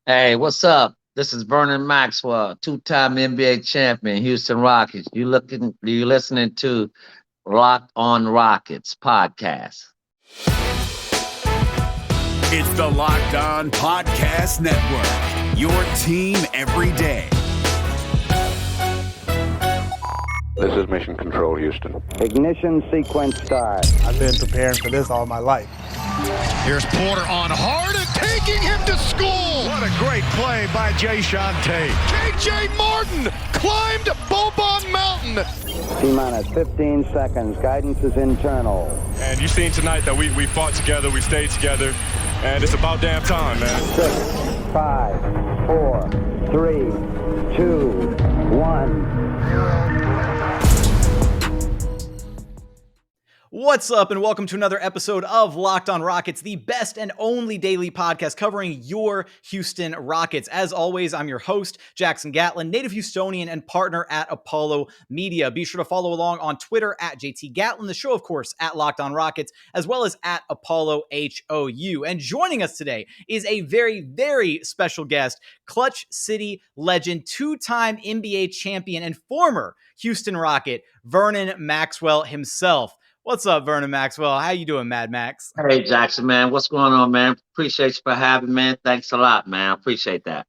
Hey, what's up? This is Vernon Maxwell, two-time NBA champion, Houston Rockets. You listening to Locked On Rockets podcast. It's the Locked On Podcast Network, your team every day. This is Mission Control, Houston. Ignition sequence start. I've been preparing for this all my life. Here's Porter on hard and taking him to school. What a great play by Jae'Sean. KJ Martin climbed Bobon Mountain. T-minus 15 seconds. Guidance is internal. And you've seen tonight that we fought together, we stayed together, and it's about damn time, man. 6, 5, 4, 3, 2, 1. What's up, and welcome to another episode of Locked On Rockets, the best and only daily podcast covering your Houston Rockets. As always, I'm your host, Jackson Gatlin, native Houstonian and partner at Apollo Media. Be sure to follow along on Twitter at JT Gatlin, the show, of course, at Locked On Rockets, as well as at Apollo HOU. And joining us today is a very, very special guest, Clutch City legend, two-time NBA champion, and former Houston Rocket, Vernon Maxwell himself. What's up, Vernon Maxwell? How you doing, Mad Max? Hey, Jackson, man. What's going on, man? Appreciate you for having me, man. Thanks a lot, man. I appreciate that.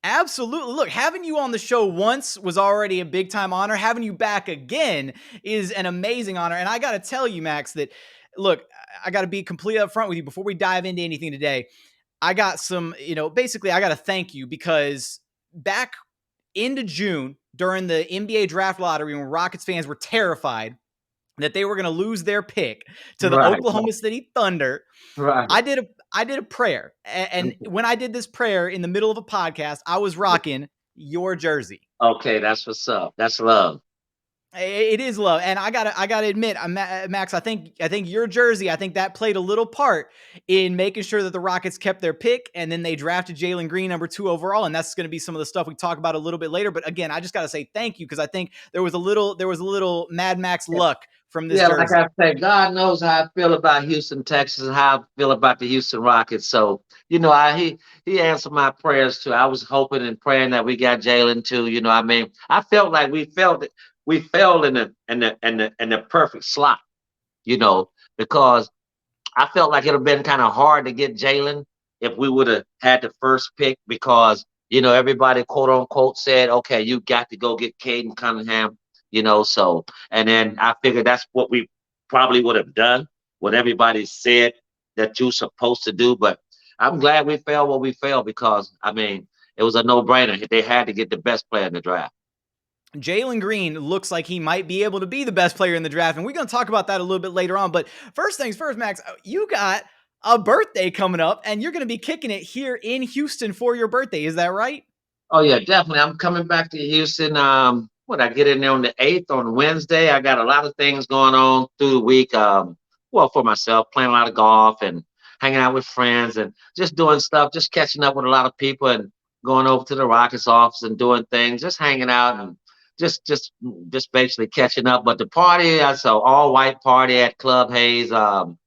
Absolutely. Look, having you on the show once was already a big-time honor. Having you back again is an amazing honor. And I got to tell you, Max, that, look, I got to be completely upfront with you before we dive into anything today. I got some, basically I got to thank you because back into June during the NBA draft lottery when Rockets fans were terrified that they were going to lose their pick to the Oklahoma City Thunder. Right. I did a prayer. And when I did this prayer in the middle of a podcast, I was rocking your jersey. Okay, that's what's up. That's love. It is love. And I gotta admit, Max, I think your jersey, I think that played a little part in making sure that the Rockets kept their pick, and then they drafted Jalen Green number 2 overall. And that's going to be some of the stuff we talk about a little bit later. But again, I just got to say thank you, because I think there was a little Mad Max luck from this jersey. Like I say, God knows how I feel about Houston, Texas, and how I feel about the Houston Rockets. So, he answered my prayers too. I was hoping and praying that we got Jalen too. I felt like we fell in the perfect slot, because I felt like it would have been kind of hard to get Jalen if we would have had the first pick, because everybody quote unquote said, okay, you got to go get Caden Cunningham. So, and then I figured that's what we probably would have done, what everybody said that you're supposed to do. But I'm glad we fell what we fell, because, it was a no-brainer. They had to get the best player in the draft. Jalen Green looks like he might be able to be the best player in the draft, and we're going to talk about that a little bit later on. But first things first, Max, you got a birthday coming up, and you're going to be kicking it here in Houston for your birthday. Is that right? Oh, yeah, definitely. I'm coming back to Houston. I get in there on the 8th on Wednesday. I got a lot of things going on through the week. For myself, playing a lot of golf and hanging out with friends and just doing stuff, just catching up with a lot of people and going over to the Rockets office and doing things, just hanging out and just basically catching up. But the party, it's an all-white party at Club Hayes on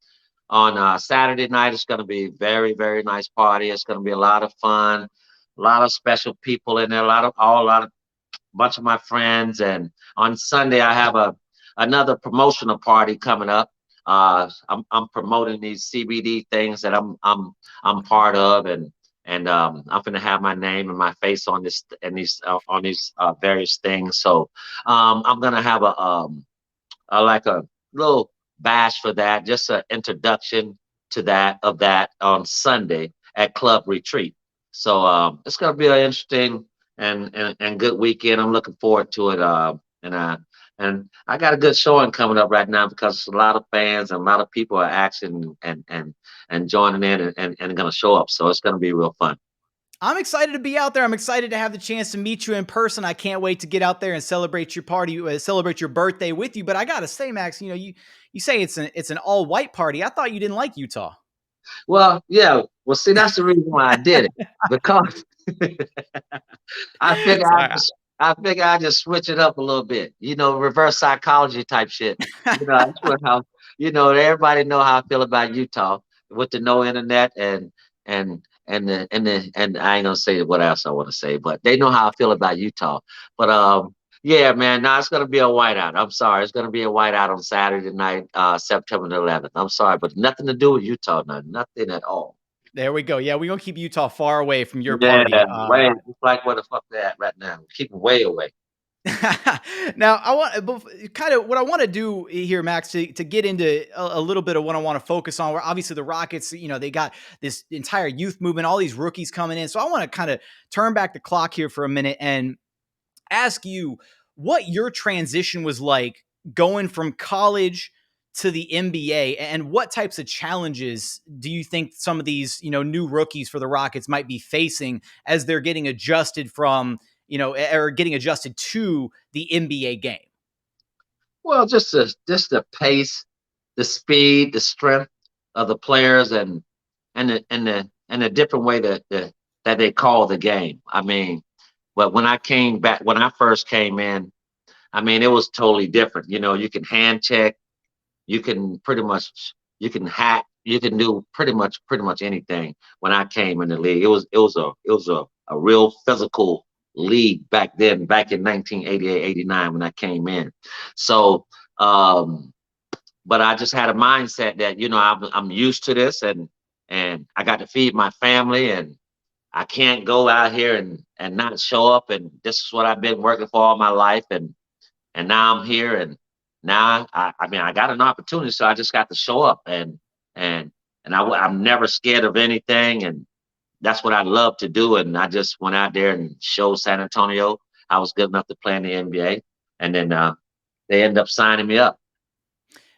Saturday night. It's going to be a very, very nice party. It's going to be a lot of fun, a lot of special people in there, bunch of my friends. And on Sunday, I have another promotional party coming up. I'm promoting these CBD things that I'm part of, and I'm going to have my name and my face on this and these various things. So I'm going to have a little bash for that, just an introduction to that on Sunday at Club Retreat. So it's going to be an interesting and good weekend. I'm looking forward to it. And I got a good showing coming up right now, because there's a lot of fans and a lot of people are asking and joining in and going to show up. So it's going to be real fun. I'm excited to be out there. I'm excited to have the chance to meet you in person. I can't wait to get out there and celebrate your party, celebrate your birthday with you. But I got to say, Max, you say it's an all white party. I thought you didn't like Utah. Well, yeah. Well, see, that's the reason why I did it, because I figure I just switch it up a little bit, reverse psychology type shit. That's everybody know how I feel about Utah with the no internet and and I ain't gonna say what else I want to say, but they know how I feel about Utah. But yeah, man, no, it's gonna be a whiteout. I'm sorry, it's gonna be a whiteout on Saturday night, September the 11th. I'm sorry, but nothing to do with Utah, nothing at all. There we go. Yeah, we're gonna keep Utah far away from your Yeah, party. way it's like where the fuck they at right now. Keep them way away. Now, I want kind of what I want to do here, Max, to get into a little bit of what I want to focus on. Where obviously the Rockets, they got this entire youth movement, all these rookies coming in. So I want to kind of turn back the clock here for a minute and ask you what your transition was like going from college to the NBA, and what types of challenges do you think some of these, new rookies for the Rockets might be facing as they're getting adjusted from, or getting adjusted to the NBA game? Well, just the pace, the speed, the strength of the players, and the different way that they call the game. I mean, but when I first came in, I mean, it was totally different. You can hand check, you can you can hack, you can do pretty much anything. When I came in the league, it was a real physical league back then, back in 1988, 89 when I came in. So, but I just had a mindset that I'm used to this, and I got to feed my family, and I can't go out here and not show up. And this is what I've been working for all my life, and now I'm here, and now I mean I got an opportunity, so I just got to show up, and I'm never scared of anything, and that's what I love to do. And I just went out there and showed San Antonio I was good enough to play in the NBA, and then they ended up signing me up.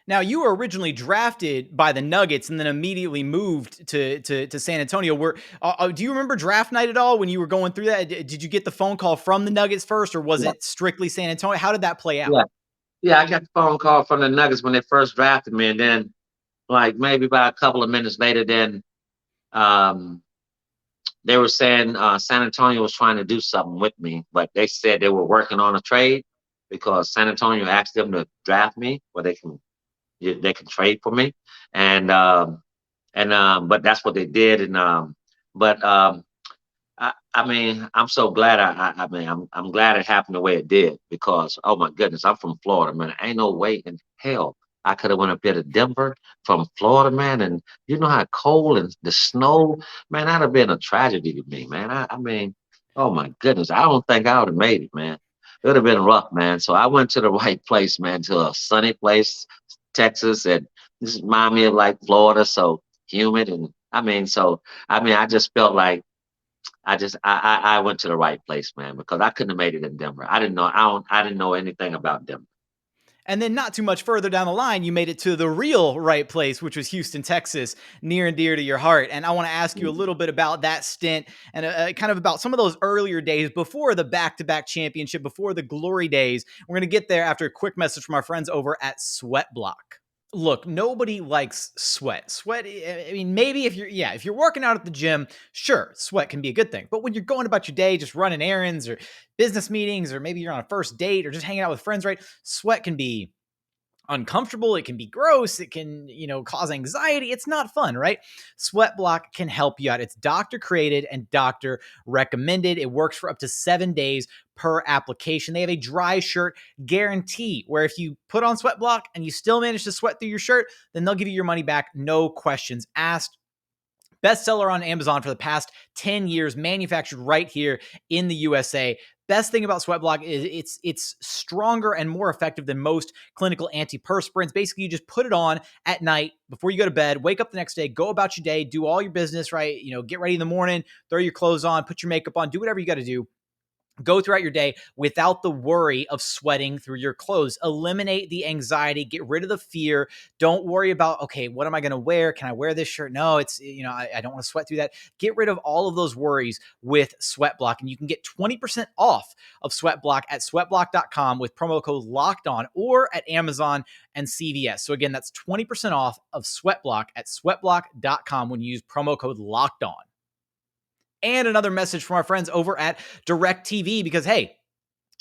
Now, you were originally drafted by the Nuggets and then immediately moved to San Antonio. Do you remember draft night at all when you were going through that? Did you get the phone call from the Nuggets first, or was it strictly San Antonio? How did that play out? Yeah, yeah, I got the phone call from the Nuggets when they first drafted me, and then like maybe about a couple of minutes later, then um, they were saying San Antonio was trying to do something with me, but they said they were working on a trade because San Antonio asked them to draft me, where they can trade for me, and but that's what they did, but I mean, I'm so glad. I mean, I'm glad it happened the way it did, because oh my goodness, I'm from Florida, man. Ain't no way in hell I could have went up there to Denver from Florida, man. And you know how cold and the snow, man. That'd have been a tragedy to me, man. I mean, oh my goodness, I don't think I would have made it, man. It would have been rough, man. So I went to the right place, man, to a sunny place, Texas, and this reminds me of like Florida, so humid, and I just felt like I went to the right place, man, because I couldn't have made it in Denver. I didn't know anything about Denver. And then not too much further down the line, you made it to the real right place, which was Houston, Texas, near and dear to your heart. And I want to ask you a little bit about that stint and kind of about some of those earlier days before the back-to-back championship, before the glory days. We're going to get there after a quick message from our friends over at Sweat Block. Look, nobody likes sweat. Sweat, I mean, maybe if you're working out at the gym, sure, sweat can be a good thing. But when you're going about your day, just running errands or business meetings, or maybe you're on a first date or just hanging out with friends, right? Sweat can be uncomfortable. It can be gross. It can, cause anxiety. It's not fun, right? Sweat Block can help you out. It's doctor created and doctor recommended. It works for up to 7 days per application. They have a dry shirt guarantee, where if you put on Sweat Block and you still manage to sweat through your shirt, then they'll give you your money back. No questions asked. Bestseller on Amazon for the past 10 years, manufactured right here in the USA. Best thing about Sweatblock is it's stronger and more effective than most clinical antiperspirants. Basically, you just put it on at night before you go to bed, wake up the next day, go about your day, do all your business, right? Get ready in the morning, throw your clothes on, put your makeup on, do whatever you got to do. Go throughout your day without the worry of sweating through your clothes. Eliminate the anxiety, get rid of the fear. Don't worry about, okay, what am I going to wear? Can I wear this shirt? No, it's, I don't want to sweat through that. Get rid of all of those worries with Sweatblock, and you can get 20% off of Sweatblock at sweatblock.com with promo code LOCKEDON, or at Amazon and CVS. So again, that's 20% off of Sweatblock at sweatblock.com when you use promo code LOCKEDON. And another message from our friends over at Directv, because, hey,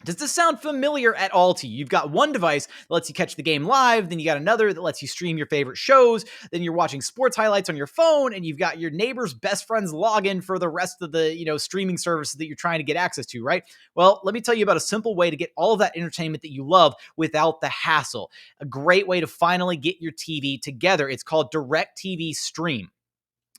Does this sound familiar at all to you? You've got one device that lets you catch the game live, then you got another that lets you stream your favorite shows, then you're watching sports highlights on your phone, and you've got your neighbor's best friend's login for the rest of the, streaming services that you're trying to get access to, right? Well, let me tell you about a simple way to get all of that entertainment that you love without the hassle. A great way to finally get your TV together. It's called Directv Stream.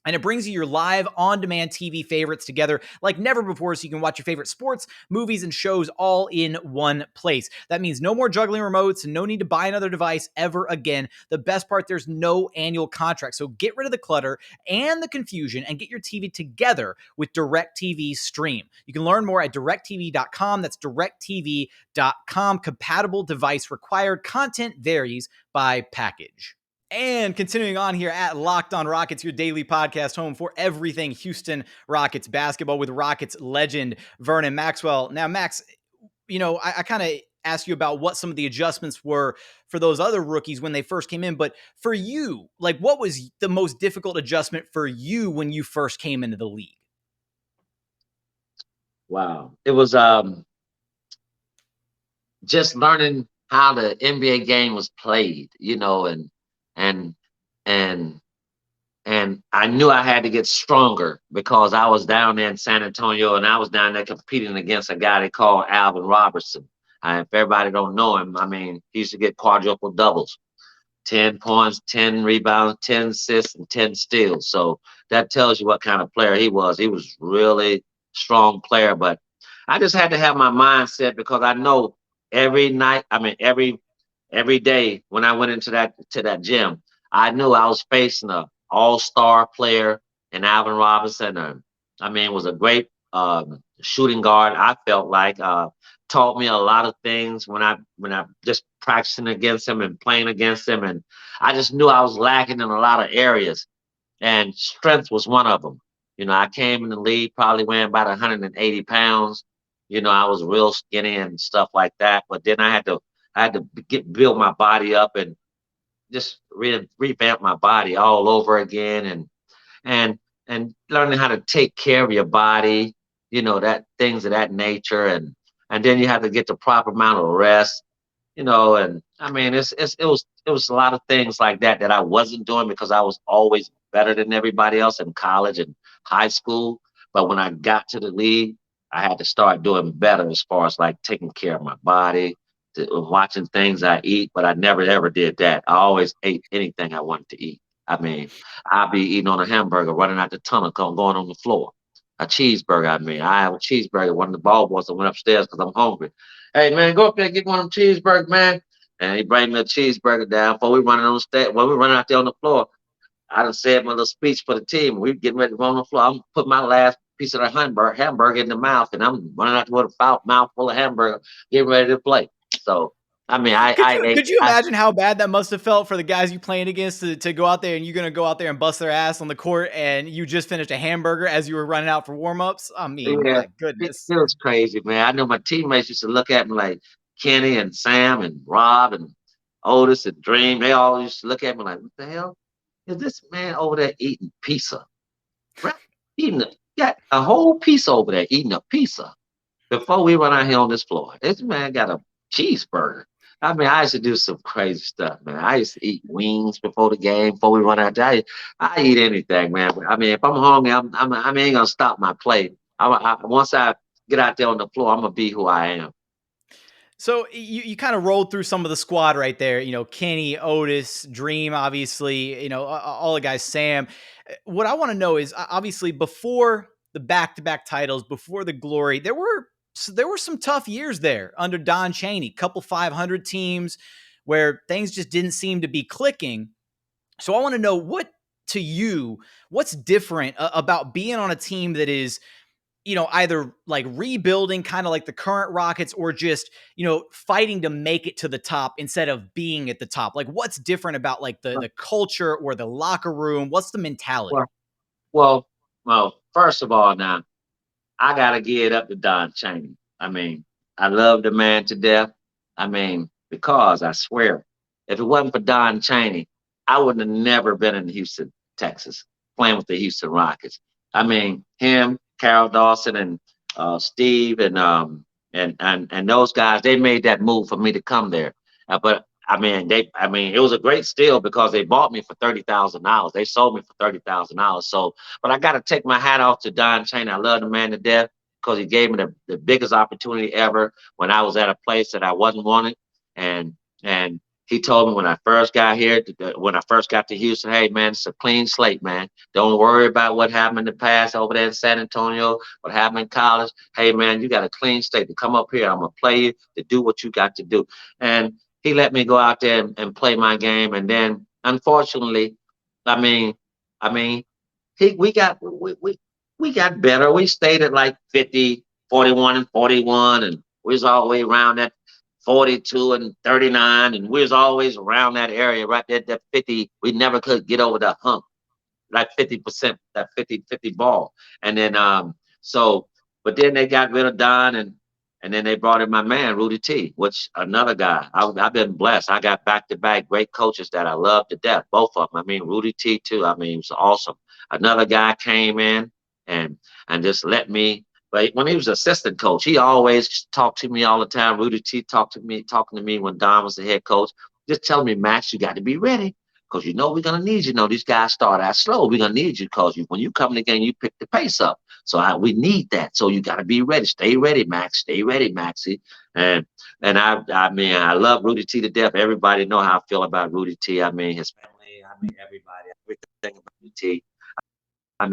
And it brings you your live on-demand TV favorites together like never before, so you can watch your favorite sports, movies, and shows all in one place. That means no more juggling remotes and no need to buy another device ever again. The best part, there's no annual contract. So get rid of the clutter and the confusion and get your TV together with Directv Stream. You can learn more at directv.com. That's directv.com. Compatible device required. Content varies by package. And continuing on here at Locked On Rockets, your daily podcast home for everything Houston Rockets basketball with Rockets legend Vernon Maxwell. Now, Max, I kind of asked you about what some of the adjustments were for those other rookies when they first came in. But for you, like, what was the most difficult adjustment for you when you first came into the league? Wow. It was just learning how the NBA game was played, and I knew I had to get stronger because I was down there in San Antonio and I was down there competing against a guy they call Alvin Robertson. If everybody don't know him, he used to get quadruple doubles, 10 points, 10 rebounds, 10 assists, and 10 steals. So that tells you what kind of player he was. He was really strong player, but I just had to have my mindset because I know every night, every day when I went into that gym, I knew I was facing a all-star player in Alvin Robinson. Was a great shooting guard. I felt like taught me a lot of things when I just practicing against him and playing against him, and I just knew I was lacking in a lot of areas, and strength was one of them. I came in the league probably weighing about 180 pounds. I was real skinny and stuff like that, but then I had to build my body up and just revamp my body all over again, and learning how to take care of your body, that things of that nature, and then you have to get the proper amount of rest, it was a lot of things like that I wasn't doing because I was always better than everybody else in college and high school. But when I got to the league, I had to start doing better as far as like taking care of my body, watching things I eat, but I never ever did that. I always ate anything I wanted to eat. I'd be eating on a hamburger, running out the tunnel, going on the floor. A cheeseburger, I have a cheeseburger. One of the ball boys that went upstairs because I'm hungry. Hey, man, go up there and get one of them cheeseburgers, man. And he bring me a cheeseburger down before we running on the stage. When we run out there on the floor, I done said my little speech for the team. We getting ready to go on the floor. I'm put my last piece of the hamburger in the mouth, and I'm running out with a mouth full of hamburger, getting ready to play. So, could you imagine how bad that must have felt for the guys you playing against to go out there and you're going to go out there and bust their ass on the court and you just finished a hamburger as you were running out for warm-ups? My goodness. It was crazy, man. I know my teammates used to look at me like Kenny and Sam and Rob and Otis and Dream. They all used to look at me like, what the hell is this man over there eating pizza? Got a whole pizza over there eating a pizza before we run out here on this floor. This man got a cheeseburger. I used to do some crazy stuff, man. I used to eat wings before the game, before we run out there. I eat anything, man. If I'm hungry, I ain't gonna stop my play. Once I get out there on the floor, I'm gonna be who I am. So you kind of rolled through some of the squad right there. Kenny, Otis, Dream, obviously. All the guys. Sam. What I want to know is obviously before the back-to-back titles, before the glory, there were some tough years there under Don Chaney, couple 500 teams where things just didn't seem to be clicking. So I want to know what's different about being on a team that is, either like rebuilding kind of like the current Rockets or just, fighting to make it to the top instead of being at the top. Like what's different about like the culture or the locker room? What's the mentality? Well, first of all, now, I got to give it up to Don Chaney. I love the man to death. Because I swear, if it wasn't for Don Chaney, I would have never been in Houston, Texas, playing with the Houston Rockets. Him, Carol Dawson, and Steve, and and those guys, they made that move for me to come there. But it was a great steal because they bought me for $30,000. They sold me for $30,000. So, but I got to take my hat off to Don Chaney. I love the man to death because he gave me the biggest opportunity ever when I was at a place that I wasn't wanted. And he told me when I first got here, when I first got to Houston, hey man, it's a clean slate, man. Don't worry about what happened in the past over there in San Antonio, what happened in college. Hey man, you got a clean slate to come up here. I'm gonna play you to do what you got to do. And he let me go out there and play my game. And then unfortunately, I mean, I mean, we got better. We stayed at like 50, 41 and 41, and we was all the way around that 42 and 39, and we was always around that area, right there, that 50. We never could get over the hump, like 50%, that 50 ball. And then but then they got rid of Don, and then they brought in my man Rudy T, which another guy. I've been blessed. I got back-to-back great coaches that I love to death, both of them. I mean, Rudy T too. I mean, it was awesome. Another guy came in and just let me. But when he was assistant coach, he always talked to me all the time. Rudy T talking to me when Don was the head coach, just telling me, Max, you got to be ready because you know we're gonna need you. You know these guys start out slow. We're gonna need you because when you come in the game, you pick the pace up. So we need that. So you got to be ready. Stay ready, Max. Stay ready, Maxie. And I mean, I love Rudy T to death. Everybody know how I feel about Rudy T. I mean, his family. I mean, everybody. Everything about Rudy T. I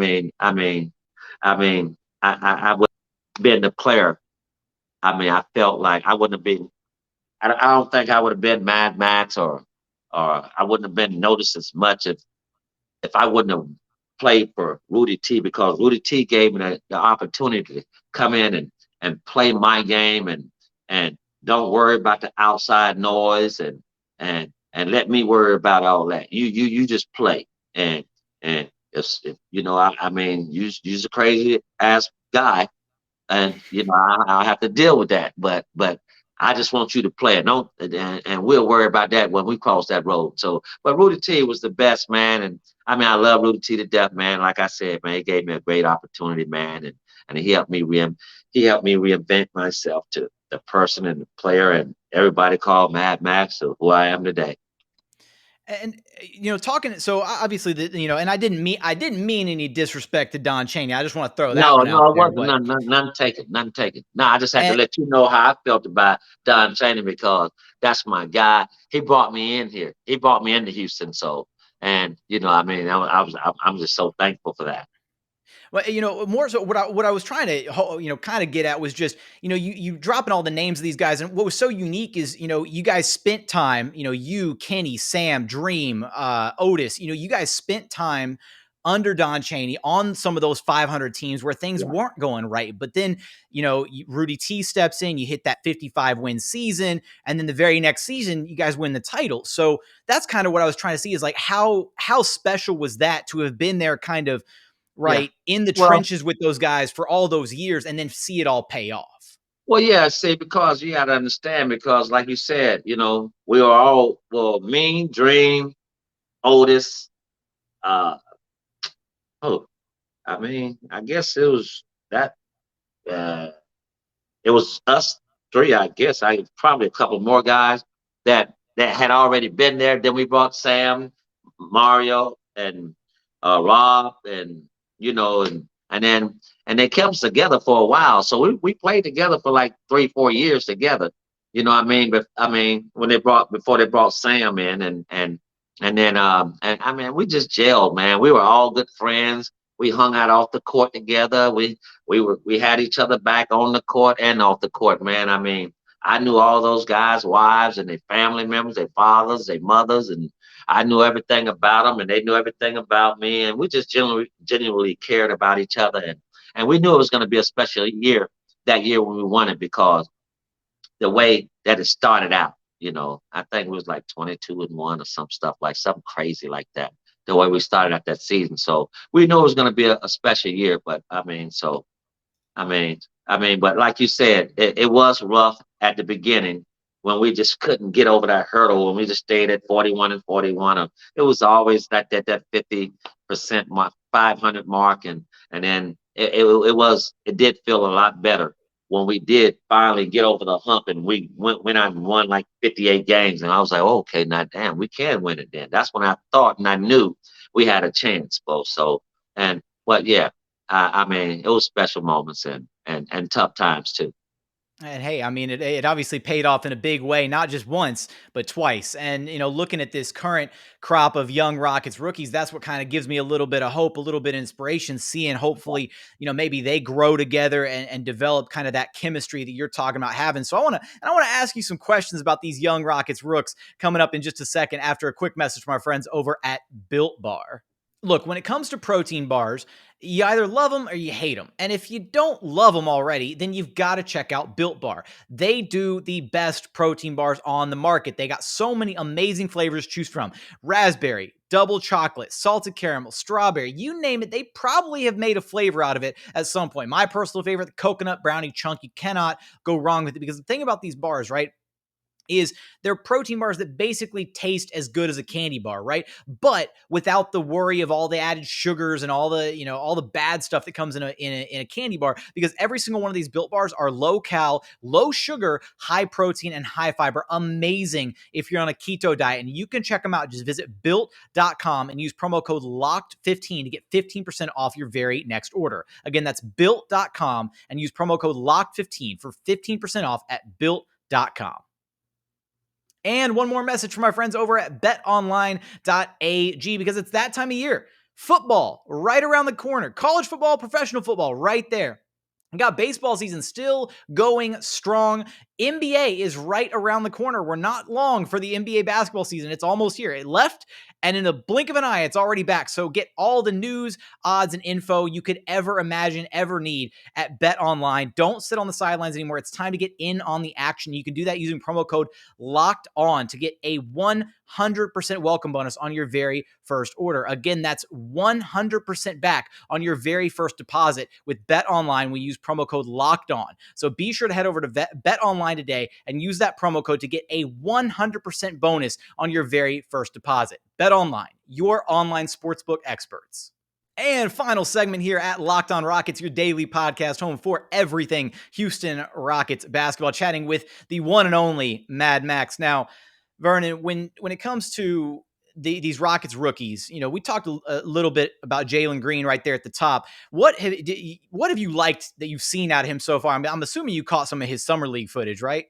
would have been the player. I mean, I felt like I wouldn't have been. I don't think I would have been Mad Max or I wouldn't have been noticed as much if I wouldn't have played for Rudy T, because Rudy T gave me the opportunity to come in and play my game and don't worry about the outside noise and let me worry about all that. You just play and if you know I mean you's a crazy ass guy and you know I'll have to deal with that, but I just want you to play it. Don't and we'll worry about that when we cross that road. So, but Rudy T was the best, man, and I mean I love Rudy T to death, man. Like I said, man, he gave me a great opportunity, man, and he helped me reinvent myself to the person and the player, and everybody called Mad Max to who I am today. And you know, talking so obviously you know, and I didn't mean any disrespect to Don Chaney. I just want to throw that one out there. No, it wasn't none taken. No, I just had to let you know how I felt about Don Chaney because that's my guy. He brought me in here. He brought me into Houston. So, and you know, I mean, I'm just so thankful for that. Well, you know, more so what I was trying to, you know, kind of get at was just, you know, you dropping all the names of these guys. And what was so unique is, you know, you guys spent time, you know, you, Kenny, Sam, Dream, Otis, you know, you guys spent time under Don Chaney on some of those 500 teams where things weren't going right. But then, you know, Rudy T steps in, you hit that 55 win season. And then the very next season, you guys win the title. So that's kind of what I was trying to see is like, how special was that to have been there kind of, right, in the trenches with those guys for all those years and then see it all pay off? Well, yeah, see, because you got to understand, because like you said, you know, we were all, me, Dream, Otis, I mean, I guess it was that, it was us three, I guess. Probably a couple more guys that had already been there. Then we brought Sam, Mario, and Rob, and you know, and then they kept us together for a while. So we played together for like 3-4 years together. You know what I mean? But I mean, before they brought Sam in and then I mean we just gelled, man. We were all good friends. We hung out off the court together. We had each other back on the court and off the court, man. I mean, I knew all those guys' wives and their family members, their fathers, their mothers, and I knew everything about them, and they knew everything about me, and we just genuinely cared about each other, and we knew it was going to be a special year that year when we won it because the way that it started out, you know, I think it was like 22-1 or something crazy like that. The way we started out that season, so we knew it was going to be a special year. But I mean, but like you said, it was rough at the beginning. When we just couldn't get over that hurdle, when we just stayed at 41 and 41, it was always like that 50% mark, 500 mark, and then it did feel a lot better when we did finally get over the hump and we went out and won like 58 games. And I was like, oh, okay, now damn, we can win it then. That's when I thought and I knew we had a chance, both. So, but yeah, I mean, it was special moments and tough times too. And hey, I mean, it obviously paid off in a big way, not just once, but twice. And, looking at this current crop of young Rockets rookies, that's what kind of gives me a little bit of hope, a little bit of inspiration, seeing hopefully, maybe they grow together and develop kind of that chemistry that you're talking about having. So I want to ask you some questions about these young Rockets rooks coming up in just a second after a quick message from our friends over at Built Bar. Look, when it comes to protein bars, you either love them or you hate them. And if you don't love them already, then you've got to check out Built Bar. They do the best protein bars on the market. They got so many amazing flavors to choose from. Raspberry, double chocolate, salted caramel, strawberry, you name it. They probably have made a flavor out of it at some point. My personal favorite, the coconut brownie chunk. You cannot go wrong with it, because the thing about these bars, right, is they're protein bars that basically taste as good as a candy bar, right? But without the worry of all the added sugars and all the, all the bad stuff that comes in a candy bar, because every single one of these Built Bars are low cal, low sugar, high protein, and high fiber. Amazing if you're on a keto diet. And you can check them out. Just visit built.com and use promo code LOCKED15 to get 15% off your very next order. Again, that's built.com and use promo code LOCKED15 for 15% off at built.com. And one more message from our friends over at betonline.ag, because it's that time of year. Football right around the corner. College football, professional football right there. We got baseball season still going strong. NBA is right around the corner. We're not long for the NBA basketball season. It's almost here. It left, and in the blink of an eye, it's already back. So get all the news, odds, and info you could ever imagine, ever need at BetOnline. Don't sit on the sidelines anymore. It's time to get in on the action. You can do that using promo code LOCKEDON to get a 100% welcome bonus on your very first order. Again, that's 100% back on your very first deposit with BetOnline. We use promo code LOCKEDON. So be sure to head over to BetOnline today and use that promo code to get a 100% bonus on your very first deposit. BetOnline, your online sportsbook experts. And final segment here at Locked On Rockets, your daily podcast home for everything Houston Rockets basketball, chatting with the one and only Mad Max. Now, Vernon, when it comes to these Rockets rookies, we talked a little bit about Jalen Green right there at the top. What have you liked that you've seen out of him so far? I'm assuming you caught some of his summer league footage, right?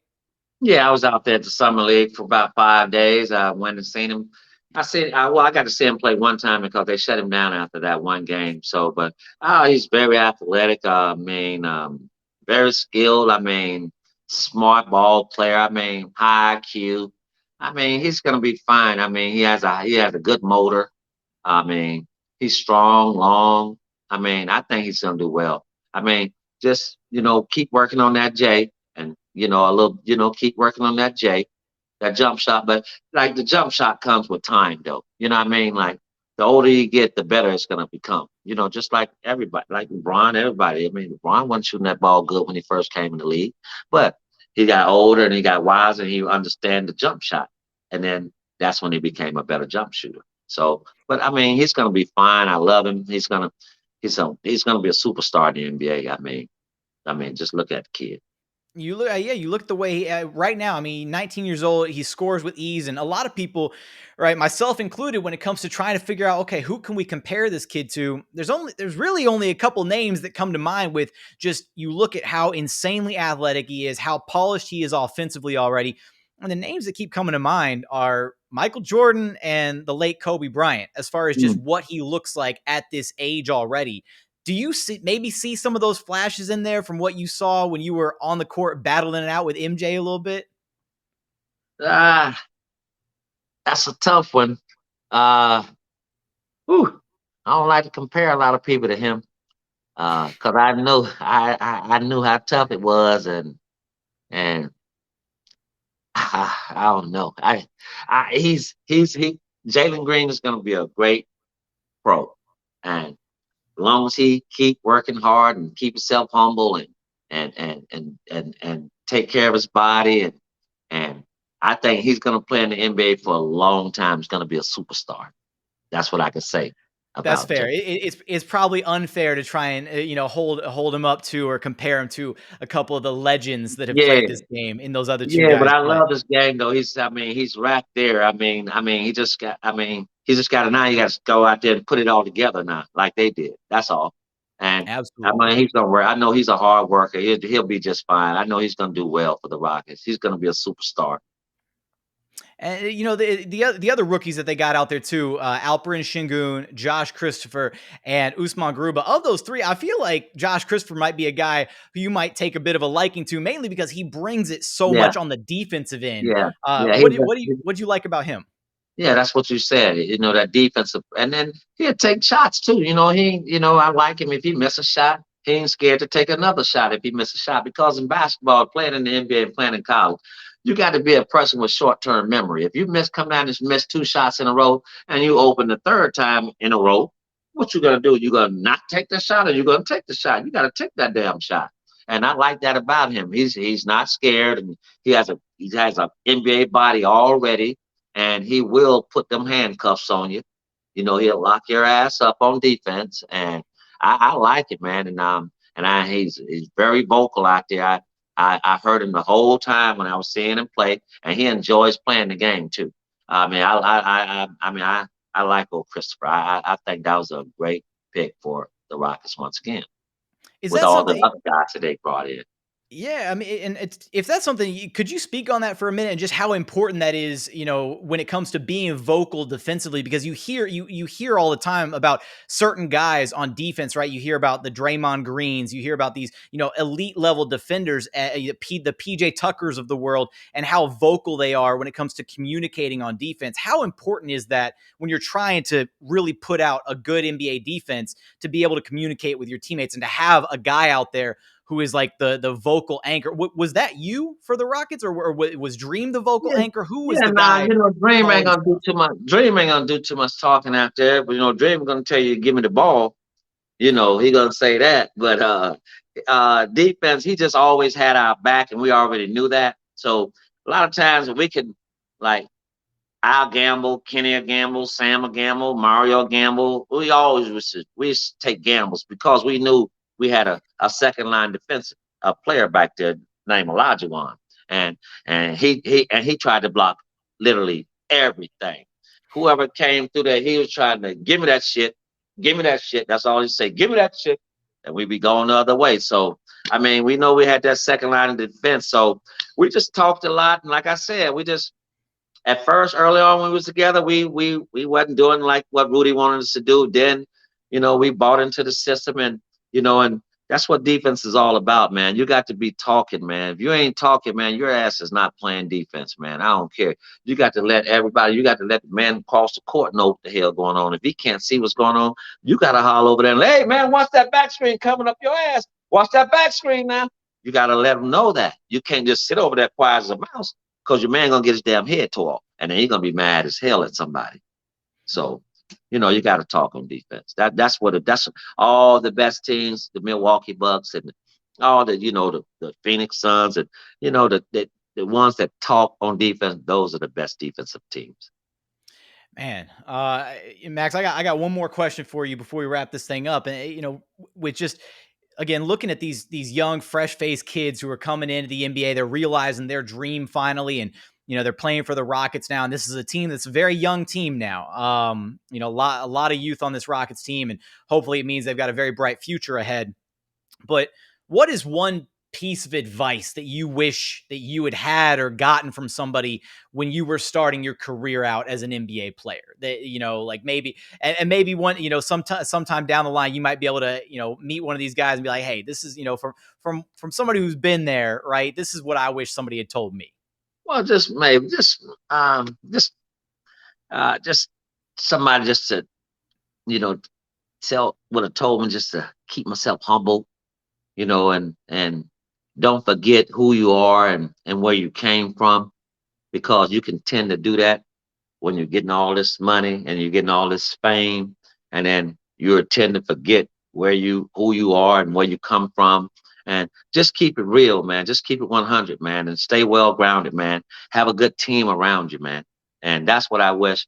Yeah, I was out there at the summer league for about 5 days. I went and seen him. I got to see him play one time because they shut him down after that one game. So, but he's very athletic. Very skilled. Smart ball player. High IQ. He's gonna be fine. He has a good motor. He's strong, long. I think he's gonna do well. Just keep working on that J, and keep working on that J, that jump shot. But like the jump shot comes with time, though. Like the older you get, the better it's gonna become. Just like everybody, like LeBron, everybody. LeBron wasn't shooting that ball good when he first came in the league, but he got older and he got wiser and he understand the jump shot. And then that's when he became a better jump shooter. So, but he's gonna be fine. I love him. He's gonna be a superstar in the NBA. Just look at the kid. You look at the way right now. 19 years old, he scores with ease, and a lot of people, right, myself included, when it comes to trying to figure out, okay, who can we compare this kid to? There's really only a couple names that come to mind. With just, you look at how insanely athletic he is, how polished he is offensively already, and the names that keep coming to mind are Michael Jordan and the late Kobe Bryant, as far as just what he looks like at this age already. Do you see some of those flashes in there from what you saw when you were on the court battling it out with MJ a little bit? That's a tough one. I don't like to compare a lot of people to him, because I know I knew how tough it was, and I don't know. Jalen Green is going to be a great pro, and as long as he keep working hard and keep himself humble and take care of his body, and I think he's going to play in the NBA for a long time. He's going to be a superstar. That's what I can say. That's about fair. Jalen. It's probably unfair to try and hold him up to or compare him to a couple of the legends that have Yeah, played this game in those other two yeah, but guys. I But love his game though. He's right there. He just got to now. You got to go out there and put it all together now, like they did. That's all. And absolutely. he's gonna work. I know he's a hard worker. He'll be just fine. I know he's gonna do well for the Rockets. He's gonna be a superstar. And the other rookies that they got out there too, Alperen Şengün, Josh Christopher, and Usman Garuba. Of those three, I feel like Josh Christopher might be a guy who you might take a bit of a liking to, mainly because he brings it so Yeah, much on the defensive end. yeah, yeah. What do you like about him? Yeah, that's what you said. That defensive, and then he'll take shots too. I like him if he miss a shot. He ain't scared to take another shot if he miss a shot. Because in basketball, playing in the NBA and playing in college, you got to be a person with short-term memory. If you come down and miss 2 shots in a row, and you open the third time in a row, what you gonna do? You gonna not take the shot, or you gonna take the shot? You got to take that damn shot. And I like that about him. He's not scared, and he has a NBA body already, and he will put them handcuffs on you. He'll lock your ass up on defense, and I like it, man. He's very vocal out there. I heard him the whole time when I was seeing him play, and he enjoys playing the game too. I like old Christopher. I think that was a great pick for the Rockets once again, Is with that all the something? other guys that they brought in. Yeah, I mean, and if that's something, could you speak on that for a minute and just how important that is, when it comes to being vocal defensively? Because you hear all the time about certain guys on defense, right? You hear about the Draymond Greens, you hear about these, elite level defenders, the PJ Tuckers of the world, and how vocal they are when it comes to communicating on defense. How important is that when you're trying to really put out a good NBA defense to be able to communicate with your teammates and to have a guy out there who is like the vocal anchor? Was that you for the Rockets, or was Dream the vocal Yeah, anchor? Who was yeah. the Nah, guy Dream ain't calling gonna do too much. Dream ain't gonna do too much talking out there. But Dream gonna tell you, give me the ball. He gonna say that. But defense, he just always had our back, and we already knew that. So a lot of times we can, like, I'll gamble, Kenny will gamble, Sam will gamble, Mario will gamble. We used to take gambles because we knew we had a second line defensive player back there named Olajuwon, and he tried to block literally everything. Whoever came through there, he was trying to give me that shit, give me that shit. That's all he say, give me that shit, and we be going the other way. So we know we had that second line of defense. So we just talked a lot, and like I said, we just at first, early on when we was together, we wasn't doing like what Rudy wanted us to do. Then, we bought into the system, and that's what defense is all about, man. You got to be talking, man. If you ain't talking, man, your ass is not playing defense, man. I don't care. You got to let the man across the court know what the hell going on. If he can't see what's going on, you got to holler over there and, hey, man, watch that back screen coming up your ass. Watch that back screen now. You got to let him know that. You can't just sit over there quiet as a mouse, because your man gonna get his damn head tore off, and then he's gonna be mad as hell at somebody. So, you got to talk on defense. That's all the best teams, the Milwaukee Bucks, and all the Phoenix Suns, and the ones that talk on defense. Those are the best defensive teams. Man, Max, I got one more question for you before we wrap this thing up, and with just, again, looking at these young, fresh-faced kids who are coming into the NBA, they're realizing their dream finally, and they're playing for the Rockets now. And this is a team that's a very young team now. A lot of youth on this Rockets team, and hopefully it means they've got a very bright future ahead. But what is one piece of advice that you wish that you had or gotten from somebody when you were starting your career out as an NBA player? That, like maybe, and maybe one, sometime down the line, you might be able to, meet one of these guys and be like, hey, this is, from somebody who's been there, right? This is what I wish somebody had told me. Well, just somebody just to, would have told me just to keep myself humble, and don't forget who you are and where you came from, because you can tend to do that when you're getting all this money and you're getting all this fame, and then you tend to forget who you are and where you come from. And just keep it real, man. Just keep it 100, man, and stay well grounded, man. Have a good team around you, man. And that's what I wish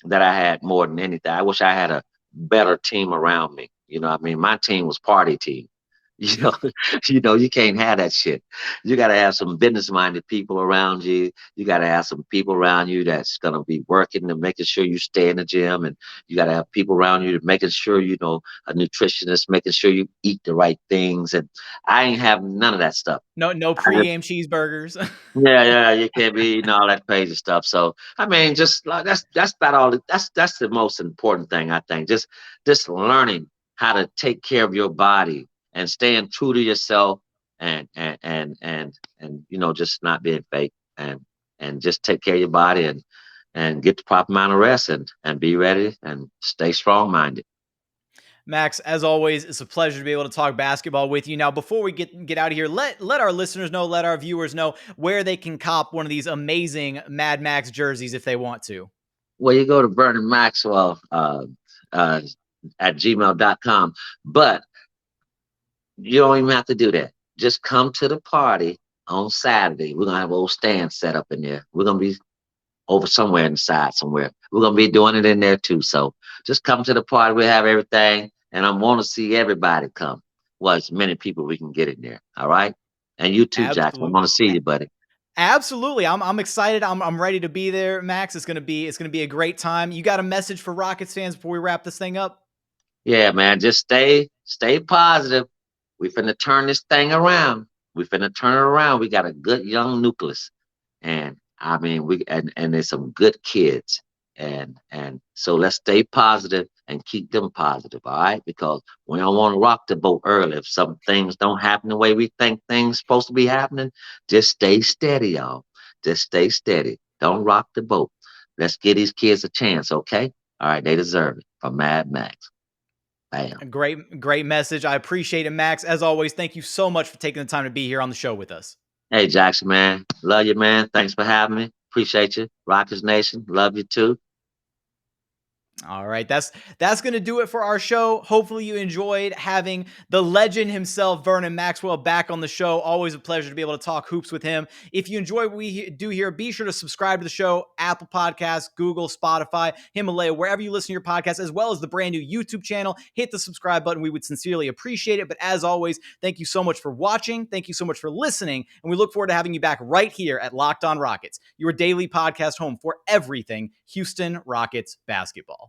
that I had more than anything. I wish I had better team around me. You know what I mean? My team was party team. You know, you can't have that shit. You got to have some business-minded people around you. You got to have some people around you that's gonna be working and making sure you stay in the gym, and you got to have people around you making sure a nutritionist, making sure you eat the right things. And I ain't have none of that stuff. No pregame cheeseburgers. Yeah, you can't be eating all that crazy stuff. So I mean, just like that's about all. That's the most important thing, I think. Just learning how to take care of your body and staying true to yourself, and just not being fake, and just take care of your body, and get the proper amount of rest, and be ready and stay strong minded. Max, as always, it's a pleasure to be able to talk basketball with you. Now, before we get out of here, let our listeners know, let our viewers know where they can cop one of these amazing Mad Max jerseys if they want to. Well, you go to Vernon Maxwell at gmail.com, but you don't even have to do that. Just come to the party on Saturday. We're gonna have a little stand set up in there. We're gonna be over somewhere inside somewhere. We're gonna be doing it in there too. So just come to the party. We'll have everything, and I want to see everybody come. Well, as many people we can get in there. All right, and you too, Jackson. I want to see you, buddy. Absolutely, I'm excited. I'm ready to be there, Max. It's gonna be a great time. You got a message for Rockets fans before we wrap this thing up? Yeah, man. Just stay positive. We finna turn this thing around. We finna turn it around. We got a good young nucleus, and I mean and there's some good kids, and so let's stay positive and keep them positive, all right? Because we don't want to rock the boat early. If some things don't happen the way we think things supposed to be happening, just stay steady, y'all. Just stay steady. Don't rock the boat. Let's give these kids a chance, okay? All right, they deserve it. From Mad Max. Bam. A great message. I appreciate it, Max. As always, thank you so much for taking the time to be here on the show with us. Hey, Jackson, man. Love you, man. Thanks for having me. Appreciate you. Rockers Nation. Love you, too. All right, that's going to do it for our show. Hopefully you enjoyed having the legend himself, Vernon Maxwell, back on the show. Always a pleasure to be able to talk hoops with him. If you enjoy what we do here, be sure to subscribe to the show, Apple Podcasts, Google, Spotify, Himalaya, wherever you listen to your podcast, as well as the brand new YouTube channel. Hit the subscribe button. We would sincerely appreciate it. But as always, thank you so much for watching. Thank you so much for listening. And we look forward to having you back right here at Locked On Rockets, your daily podcast home for everything Houston Rockets basketball.